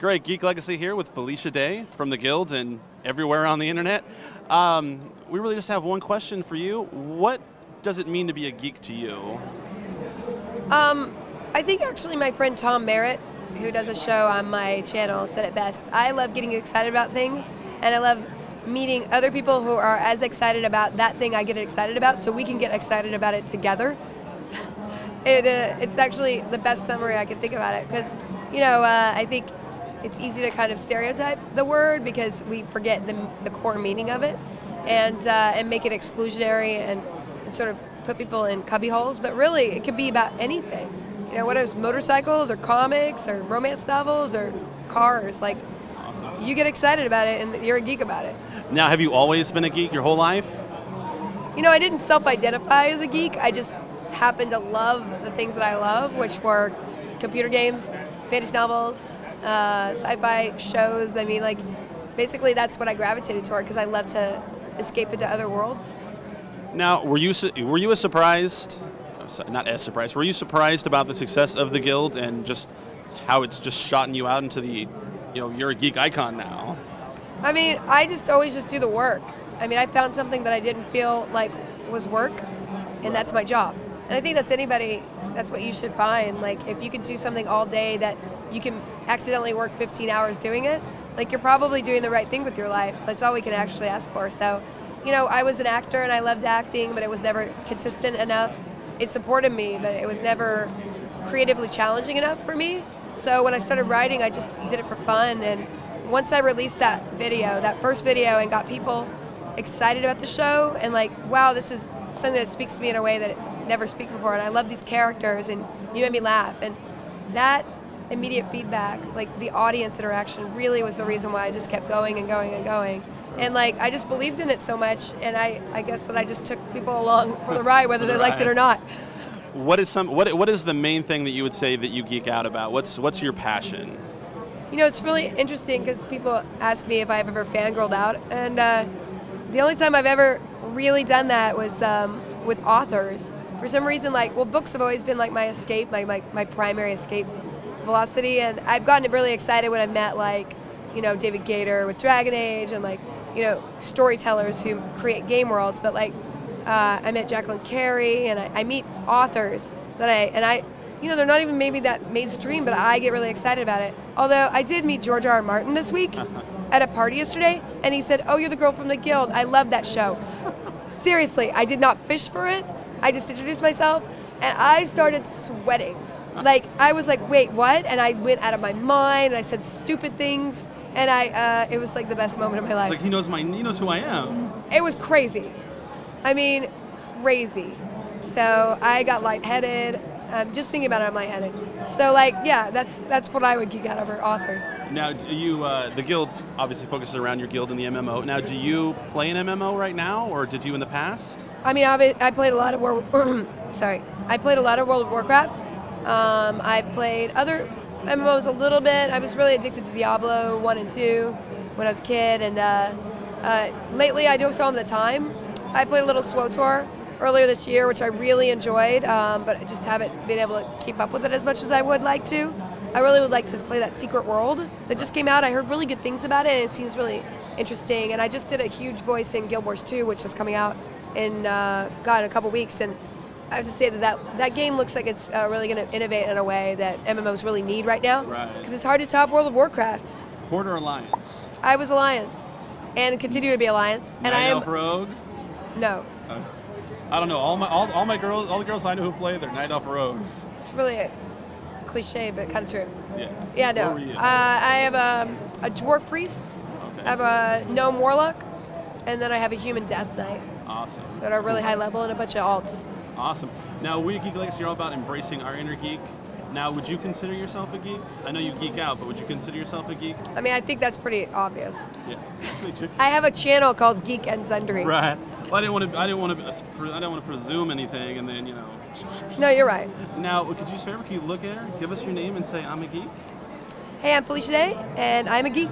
Great. Geek Legacy here with Felicia Day from the Guild and everywhere on the internet. We really just have one question for you. What does it mean to be a geek to you? I think actually my friend Tom Merritt, who does a show on my channel, said it best. I love getting excited about things, and I love meeting other people who are as excited about that thing I get excited about, so we can get excited about it together. It's actually the best summary I can think about it, because I think it's easy to kind of stereotype the word because we forget the core meaning of it, and make it exclusionary and sort of put people in cubby holes. But really, it can be about anything. Whether it's motorcycles or comics or romance novels or cars, like you get excited about it and you're a geek about it. Now, have you always been a geek your whole life? I didn't self-identify as a geek. I just happened to love the things that I love, which were computer games, fantasy novels, sci-fi shows. I mean, like, basically that's what I gravitated toward because I love to escape into other worlds. Now, were you as surprised? Not as surprised. Were you surprised about the success of the Guild and just how it's just shot you out into the, you're a geek icon now? I mean, I always do the work. I mean, I found something that I didn't feel like was work, and that's my job. And I think that's what you should find. Like, if you could do something all day that you can accidentally work 15 hours doing it, like, you're probably doing the right thing with your life. That's all we can actually ask for. So, I was an actor and I loved acting, but it was never consistent enough. It supported me, but it was never creatively challenging enough for me. So when I started writing, I just did it for fun. And once I released that first video, and got people excited about the show and like, wow, this is something that speaks to me in a way that it never speak before. And I love these characters, and you made me laugh. And that immediate feedback, like the audience interaction, really was the reason why I just kept going and going and going. And like, I just believed in it so much, and I guess that I just took people along for the ride, whether they liked it or not. What is the main thing that you would say that you geek out about? What's your passion? It's really interesting because people ask me if I've ever fangirled out, and the only time I've ever really done that was with authors. For some reason, books have always been like my escape, my primary escape velocity, and I've gotten really excited when I've met David Gator with Dragon Age, and storytellers who create game worlds. But I met Jacqueline Carey, and I meet authors that they're not even maybe that mainstream, but I get really excited about it. Although I did meet George R.R. Martin this week at a party yesterday, and he said, "Oh, you're the girl from the Guild. I love that show." Seriously, I did not fish for it. I just introduced myself, and I started sweating. I was like, wait, what? And I went out of my mind, and I said stupid things. And it was like the best moment of my life. Like, he knows who I am. It was crazy. I mean, crazy. So I got lightheaded. Just thinking about it, I'm lightheaded. So yeah, that's what I would geek out over, authors. Now, the Guild obviously focuses around your Guild and the MMO. Now, do you play an MMO right now, or did you in the past? I mean, I played a lot of I played a lot of World of Warcraft. I played other MMOs a little bit. I was really addicted to Diablo 1 and 2 when I was a kid, and lately I don't still have the time. I played a little SWTOR earlier this year, which I really enjoyed, but I just haven't been able to keep up with it as much as I would like to. I really would like to play that Secret World that just came out. I heard really good things about it, and it seems really interesting. And I just did a huge voice in Guild Wars 2, which is coming out in a couple weeks, and I have to say that game looks like it's really going to innovate in a way that MMOs really need right now. Right. Because it's hard to top World of Warcraft. Horde or Alliance? I was Alliance, and continue to be Alliance. And Night Elf Rogue? No. I don't know. All the girls I know who play, they're Night Elf Rogues. It's really a cliche, but kind of true. Yeah. Yeah, no. What were you? I have a dwarf priest. Okay. I have a gnome warlock, and then I have a human death knight. Awesome. That are really high level, and a bunch of alts. Awesome. Now, we at Geek Legacy are all about embracing our inner geek. Now, would you consider yourself a geek? I know you geek out, but would you consider yourself a geek? I mean, I think that's pretty obvious. Yeah. I have a channel called Geek and Sundry. Right. Well, I didn't want to presume anything, and then No, you're right. Now, could you look at her, give us your name, and say I'm a geek? Hey, I'm Felicia Day, and I'm a geek.